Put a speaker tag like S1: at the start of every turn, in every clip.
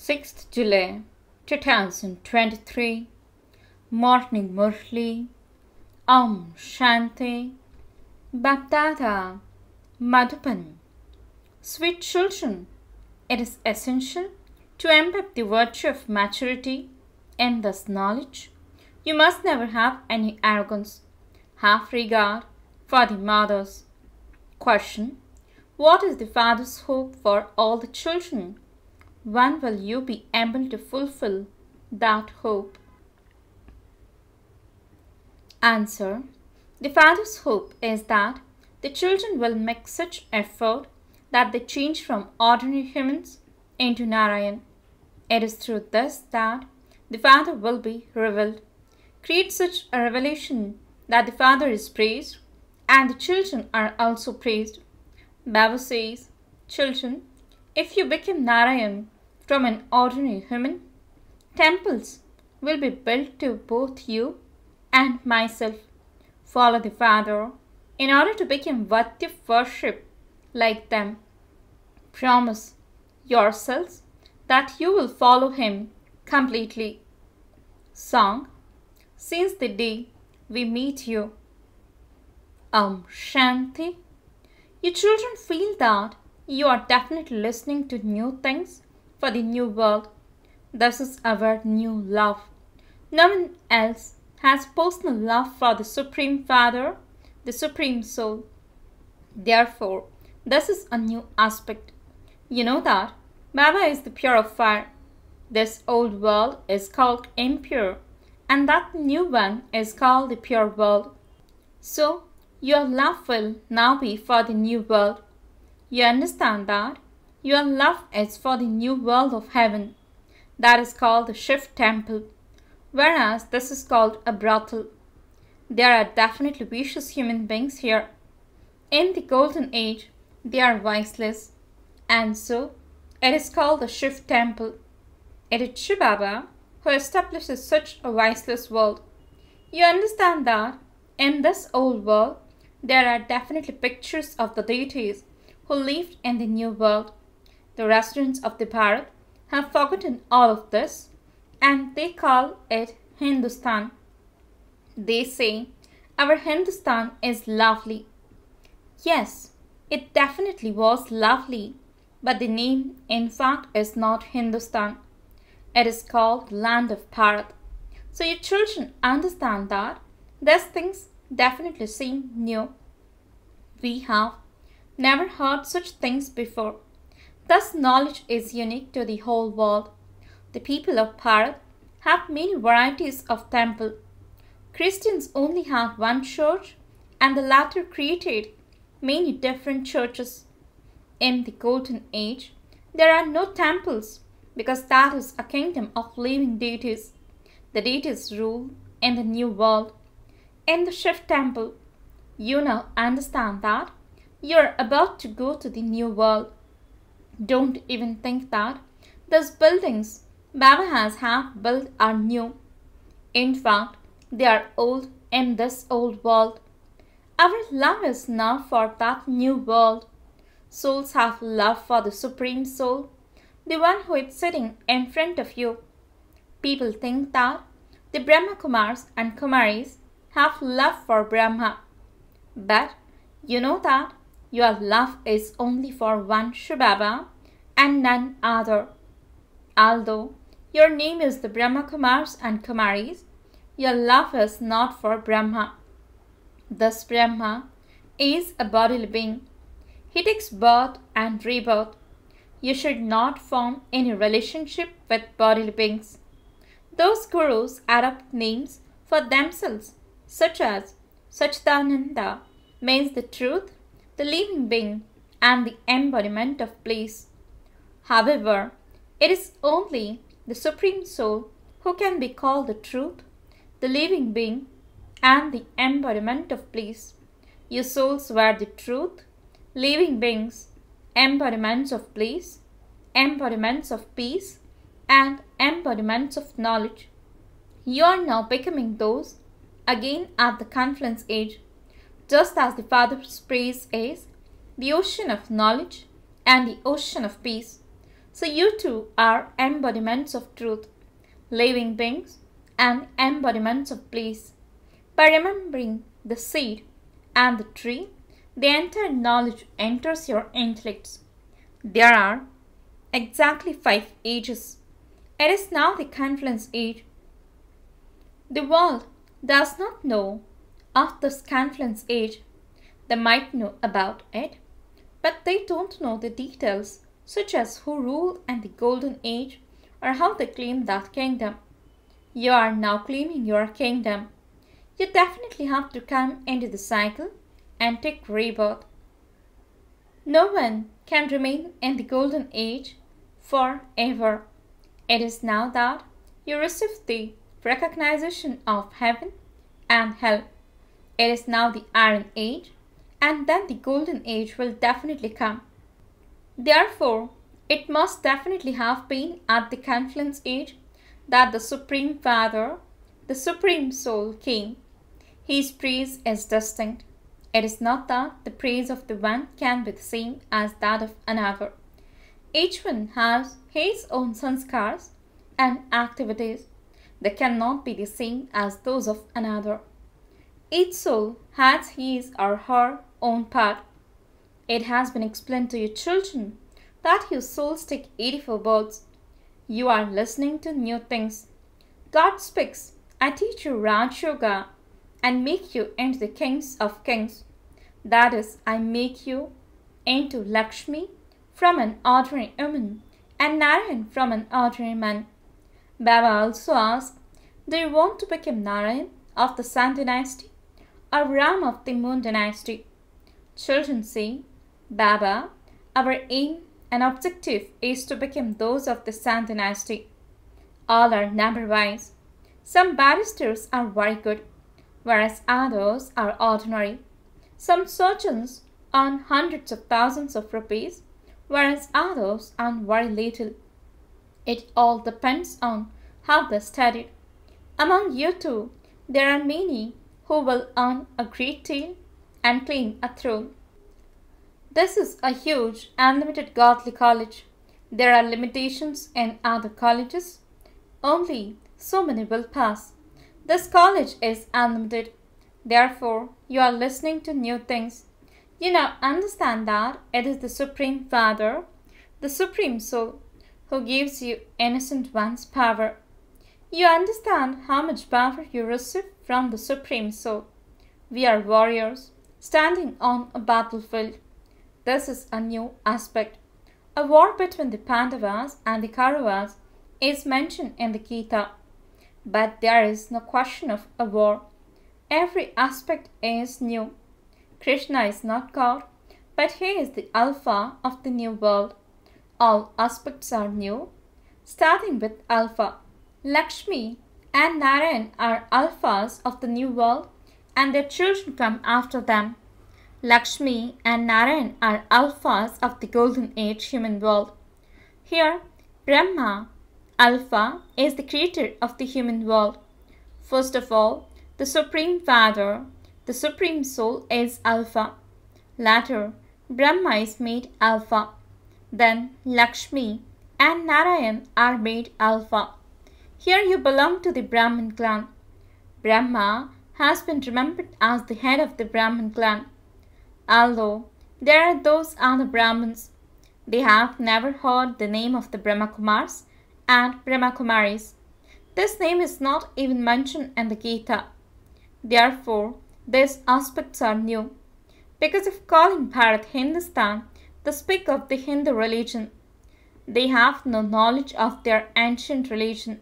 S1: 6th July 2023 Morning Murli Shanti BapDada Madhupan. Sweet children, it is essential to embed the virtue of maturity in this knowledge. You must never have any arrogance, have regard for the mothers. Question: what is the father's hope for all the children? When will you be able to fulfill that hope? Answer: the father's hope is that the children will make such effort that they change from ordinary humans into Narayan. It is through this that the Father will be revealed. Create such a revelation that the Father is praised and the children are also praised. Baba says, children, if you become Narayan from an ordinary human, temples will be built to both you and myself. Follow the Father in order to become worthy of worship like them. Promise yourselves that you will follow him completely. Song: since the day we meet you. Shanti. You children feel that you are definitely listening to new things for the new world. This is our new love. No one else has personal love for the Supreme Father, the Supreme Soul. Therefore, this is a new aspect. You know that Baba is the pure fire. This old world is called impure, and that new one is called the pure world. So, your love will now be for the new world. You understand that your love is for the new world of heaven. That is called the Shiv temple, whereas this is called a brothel. There are definitely vicious human beings here. In the golden age, they are viceless, and so it is called the Shiv temple. It is Shivbaba who establishes such a viceless world. You understand that in this old world, there are definitely pictures of the deities who lived in the new world. The residents of the Bharat have forgotten all of this, and they call it Hindustan. They say, our Hindustan is lovely. Yes, it definitely was lovely, but the name in fact is not Hindustan. It is called Land of Bharat. So your children understand that these things definitely seem new. We have never heard such things before. Thus knowledge is unique to the whole world. The people of Bharat have many varieties of temple. Christians only have one church, and the latter created many different churches. In the golden age, there are no temples because that is a kingdom of living deities. The deities rule in the new world. In the Shiv temple, you now understand that you are about to go to the new world. Don't even think that those buildings Baba has built are new. In fact, they are old in this old world. Our love is now for that new world. Souls have love for the Supreme Soul, the one who is sitting in front of you. People think that the Brahma Kumaris and Kumaris have love for Brahma. But you know that your love is only for one shivbaba and none other. Although your name is the Brahma Kumaris and Kumaris, your love is not for Brahma. This Brahma is a bodily being. He takes birth and rebirth. You should not form any relationship with bodily beings. Those gurus adopt names for themselves, such as Satchidananda means the truth, the living being, and the embodiment of bliss. However, it is only the Supreme Soul who can be called the truth, the living being, and the embodiment of bliss. You souls were the truth, living beings, embodiments of bliss, embodiments of peace, and embodiments of knowledge. You are now becoming those again at the confluence age, just as the Father's praise is the ocean of knowledge and the ocean of peace. So you too are embodiments of truth, living beings and embodiments of bliss. By remembering the seed and the tree, the entire knowledge enters your intellects. There are exactly 5 ages. It is now the confluence age. The world does not know of this confluence age. They might know about it, but they don't know the details, such as who ruled in the golden age or how they claimed that kingdom. You are now claiming your kingdom. You definitely have to come into the cycle and take rebirth. No one can remain in the golden age forever. It is now that you receive the recognition of heaven and hell. It is now the iron age, and then the golden age will definitely come. Therefore, it must definitely have been at the confluence age that the Supreme Father, the Supreme Soul came. His praise is distinct. It is not that the praise of the one can be the same as that of another. Each one has his own sanskars and activities. They cannot be the same as those of another. Each soul has his or her own path. It has been explained to you children that your souls take 84 births. You are listening to new things. God speaks, I teach you Raj Yoga and make you into the kings of kings. That is, I make you into Lakshmi from an ordinary woman and Narayan from an ordinary man. Baba also asked, do you want to become Narayan of the Sun dynasty or Ram of the Moon dynasty? Children say, Baba, our aim and objective is to become those of the Sun dynasty. All are number-wise. Some barristers are very good, whereas others are ordinary. Some surgeons earn hundreds of thousands of rupees, whereas others earn very little. It all depends on how they studied. Among you two, there are many who will earn a great deal and claim a throne. This is a huge, unlimited godly college. There are limitations in other colleges. Only so many will pass. This college is unlimited. Therefore, you are listening to new things. You now understand that it is the Supreme Father, the Supreme Soul, who gives you innocent one's power. You understand how much power you receive from the Supreme Soul. We are warriors, standing on a battlefield. This is a new aspect. A war between the Pandavas and the Kauravas is mentioned in the Gita. But there is no question of a war. Every aspect is new. Krishna is not God, but he is the Alpha of the new world. All aspects are new, starting with Alpha. Lakshmi and Narayan are Alphas of the new world, and their children come after them. Lakshmi and Narayan are Alphas of the Golden Age human world. Here, Brahma, Alpha, is the creator of the human world. First of all, the Supreme Father, the Supreme Soul, is Alpha. Later, Brahma is made Alpha. Then Lakshmi and Narayan are made Alpha. Here you belong to the Brahmin clan. Brahma has been remembered as the head of the Brahmin clan. Although there are those other Brahmins, they have never heard the name of the Brahma Kumaris and Brahma Kumaris. This name is not even mentioned in the Gita. Therefore, these aspects are new. Because of calling Bharat Hindustan, they speak of the Hindu religion. They have no knowledge of their ancient religion.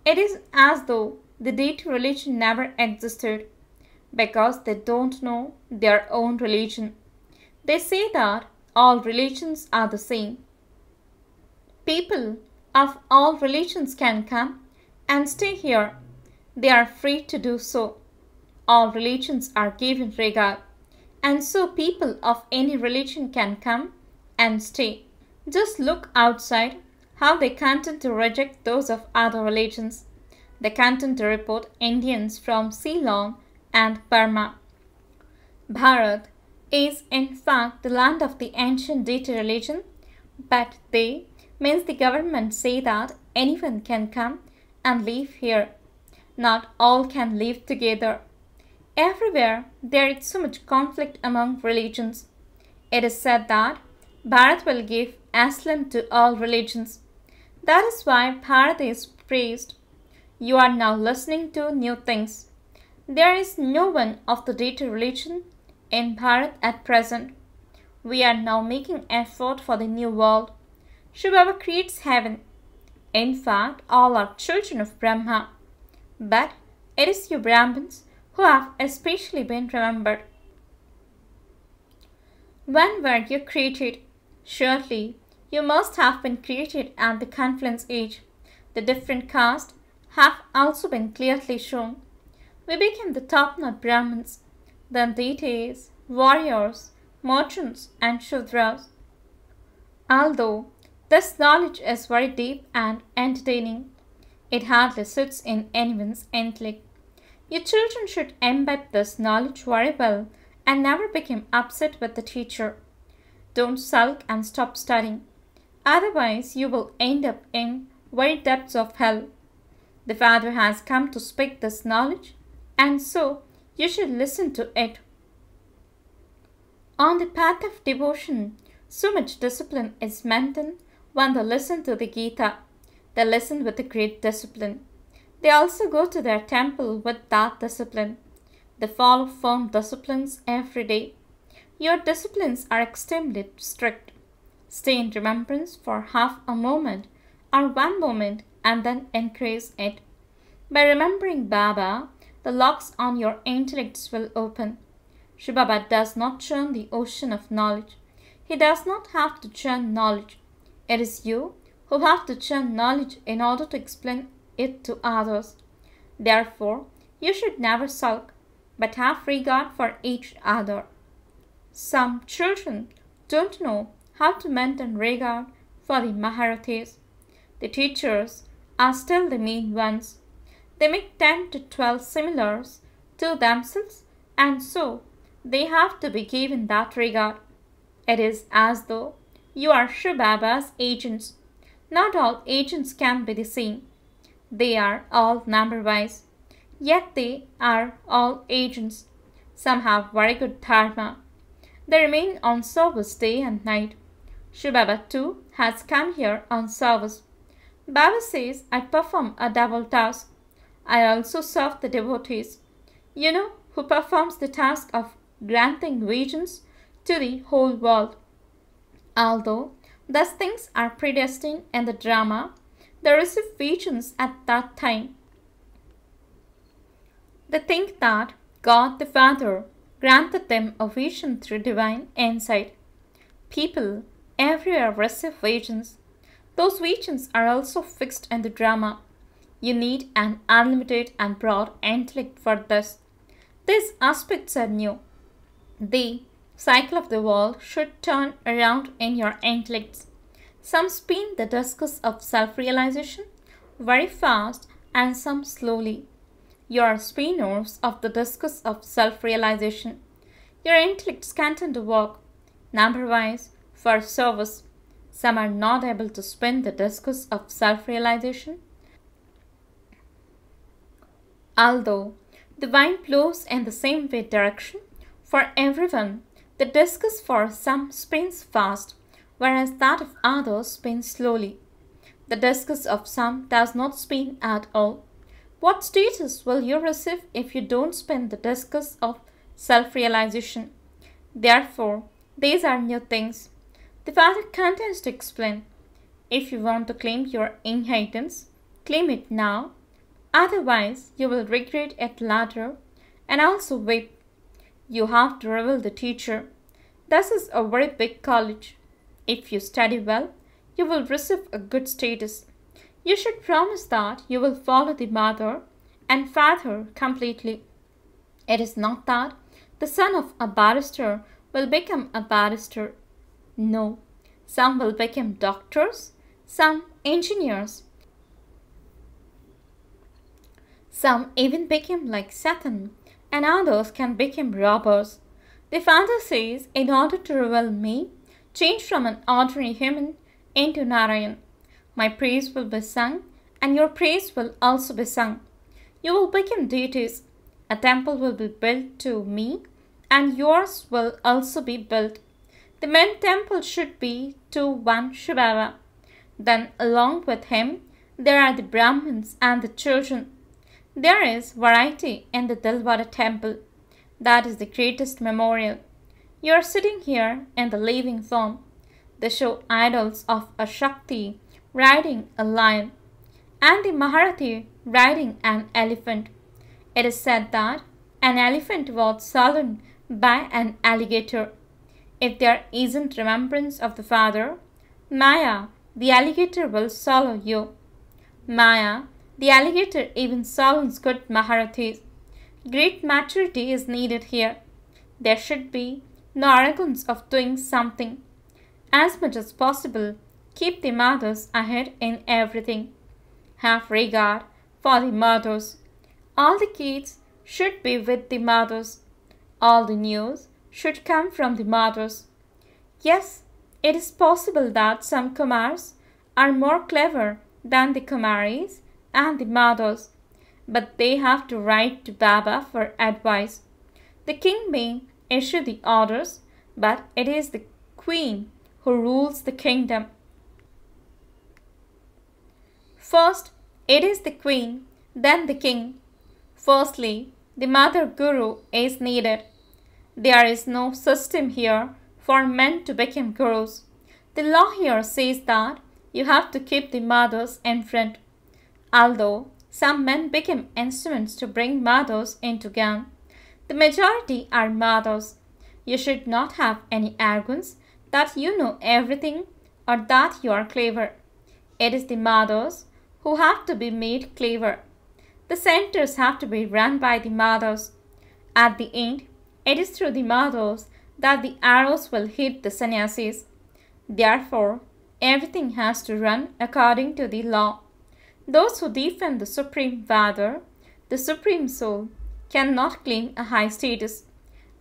S1: It is as though the deity religion never existed, because they don't know their own religion. They say that all religions are the same. People of all religions can come and stay here. They are free to do so. All religions are given regard, and so people of any religion can come and stay. Just look outside how they content to reject those of other religions. They content to report Indians from Ceylon and Burma. Bharat is in fact the land of the ancient deity religion, but they means the government say that anyone can come and live here. Not all can live together. Everywhere there is so much conflict among religions. It is said that Bharat will give asylum to all religions. That is why Bharat is praised. You are now listening to new things. There is no one of the data religion in Bharat at present. We are now making effort for the new world. Shivbaba creates heaven. In fact, all are children of Brahma. But it is you Brahmins who have especially been remembered. When were you created? Surely you must have been created at the confluence age. The different castes have also been clearly shown. We became the top-notch Brahmins, then deities, warriors, merchants and Shudras. Although this knowledge is very deep and entertaining, it hardly sits in anyone's intellect. Your children should imbibe this knowledge very well and never become upset with the teacher. Don't sulk and stop studying. Otherwise, you will end up in very depths of hell. The Father has come to speak this knowledge, and so you should listen to it. On the path of devotion, so much discipline is maintained when they listen to the Gita. They listen with a great discipline. They also go to their temple with that discipline. They follow firm disciplines every day. Your disciplines are extremely strict. Stay in remembrance for half a moment or 1 moment and then increase it. By remembering Baba, the locks on your intellects will open. Shivbaba does not churn the ocean of knowledge. He does not have to churn knowledge. It is you who have to churn knowledge in order to explain it to others. Therefore, you should never sulk, but have regard for each other. Some children don't know how to maintain regard for the Maharathis. The teachers are still the mean ones. They make 10 to 12 similars to themselves, and so they have to be given that regard. It is as though you are Shivbaba's agents. Not all agents can be the same. They are all number-wise, yet they are all agents. Some have very good dharma. They remain on service day and night. Shivbaba too has come here on service. Baba says, I perform a double task. I also serve the devotees. You know who performs the task of granting visions to the whole world. Although thus things are predestined in the drama, they receive visions at that time. They think that God the Father granted them a vision through divine insight. People everywhere receive visions. Those visions are also fixed in the drama. You need an unlimited and broad intellect for this. These aspects are new. The cycle of the world should turn around in your intellects. Some spin the discus of self-realization very fast and some slowly. You are spinners of the discus of self-realization. Your intellects can't work, number-wise, for service. Some are not able to spin the discus of self-realization. Although the wind blows in the same way direction for everyone, the discus for some spins fast, whereas that of others spins slowly. The discus of some does not spin at all. What status will you receive if you don't spin the discus of self-realization? Therefore, these are new things. The Father continues to explain. If you want to claim your inheritance, claim it now. Otherwise, you will regret it later and also weep. You have to reveal the teacher. This is a very big college. If you study well, you will receive a good status. You should promise that you will follow the mother and father completely. It is not that the son of a barrister will become a barrister. No, some will become doctors, some engineers. Some even become like Satan, and others can become robbers. The Father says, in order to reveal me, change from an ordinary human into Narayan. My praise will be sung, and your praise will also be sung. You will become deities. A temple will be built to me, and yours will also be built. The main temple should be to one shivbaba. Then along with him, there are the Brahmins and the children. There is variety in the Dilwara temple. That is the greatest memorial. You are sitting here in the living form. They show idols of a Shakti riding a lion and the Maharathi riding an elephant. It is said that an elephant was swallowed by an alligator. If there isn't remembrance of the father, Maya, the alligator will swallow you. Maya, the alligator even swallows good Maharathis. Great maturity is needed here. There should be no arrogance of doing something. As much as possible, keep the mothers ahead in everything. Have regard for the mothers. All the kids should be with the mothers. All the news should come from the mothers. Yes, it is possible that some Kumars are more clever than the Kumaris and the mothers, but they have to write to Baba for advice. The king may issue the orders, but it is the queen who rules the kingdom. First, it is the queen, then the king. Firstly, the mother guru is needed. There is no system here for men to become gurus. The law here says that you have to keep the mothers in front. Although some men become instruments to bring mothers into Gyan, the majority are mothers. You should not have any arrogance that you know everything or that you are clever. It is the mothers who have to be made clever. The centers have to be run by the mothers. At the end, it is through the mothers that the arrows will hit the sannyasis. Therefore, everything has to run according to the law. Those who defend the Supreme Father, the Supreme Soul, cannot claim a high status.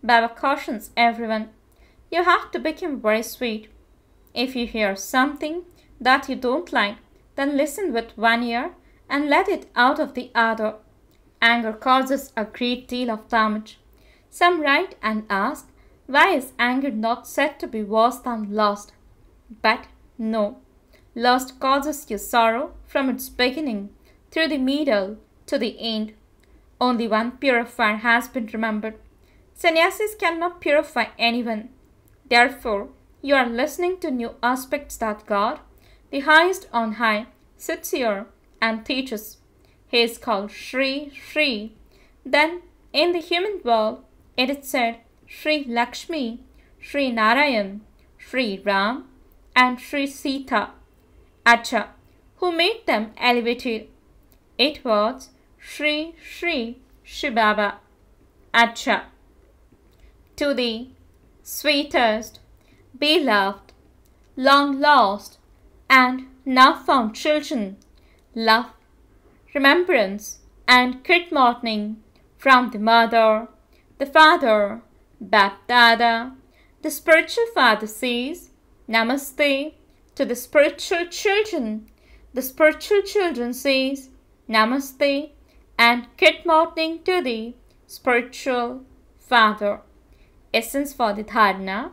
S1: Baba cautions everyone. You have to become very sweet. If you hear something that you don't like, then listen with one ear and let it out of the other. Anger causes a great deal of damage. Some write and ask, why is anger not said to be worse than lust? But no. Lust causes you sorrow from its beginning, through the middle, to the end. Only one purifier has been remembered. Sannyasis cannot purify anyone. Therefore, you are listening to new aspects that God, the highest on high, sits here and teaches. He is called Shri Shri. Then, in the human world, it is said Shri Lakshmi, Shri Narayan, Shri Ram, and Shri Sita. Acha, who made them elevated? It was Shri Shri Shivbaba. Acha. To the sweetest, beloved, long lost, and now found children, love, remembrance, and good morning from the mother, the father, BapDada. The spiritual father says, Namaste to the spiritual children. The spiritual children says, Namaste and good morning to the spiritual father. Essence for the dharana.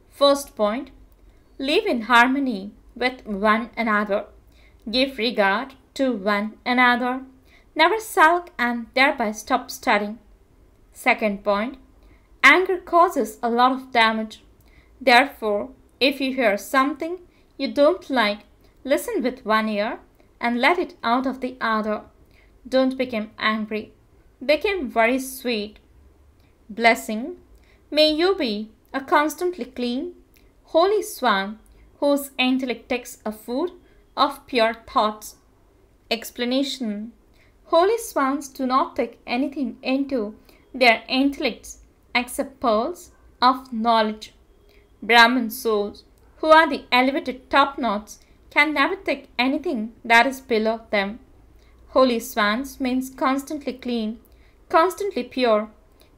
S1: First point, live in harmony with one another. Give regard to one another. Never sulk and thereby stop studying. Second point, anger causes a lot of damage. Therefore, if you hear something you don't like, listen with one ear and let it out of the other. Don't become angry. Become very sweet. Blessing. May you be a constantly clean, holy swan whose intellect takes a food of pure thoughts. Explanation. Holy swans do not take anything into their intellects except pearls of knowledge. Brahman souls, who are the elevated top-knots, can never take anything that is below them. Holy swans means constantly clean, constantly pure.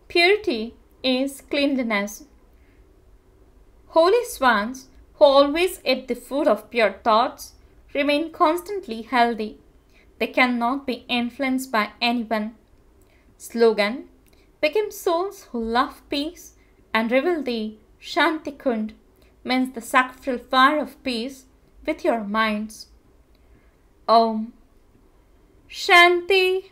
S1: Purity is cleanliness. Holy swans, who always eat the food of pure thoughts, remain constantly healthy. They cannot be influenced by anyone. Slogan: become souls who love peace and reveal the Shanti Kund, means the sacrificial fire of peace, with your minds. Om Shanti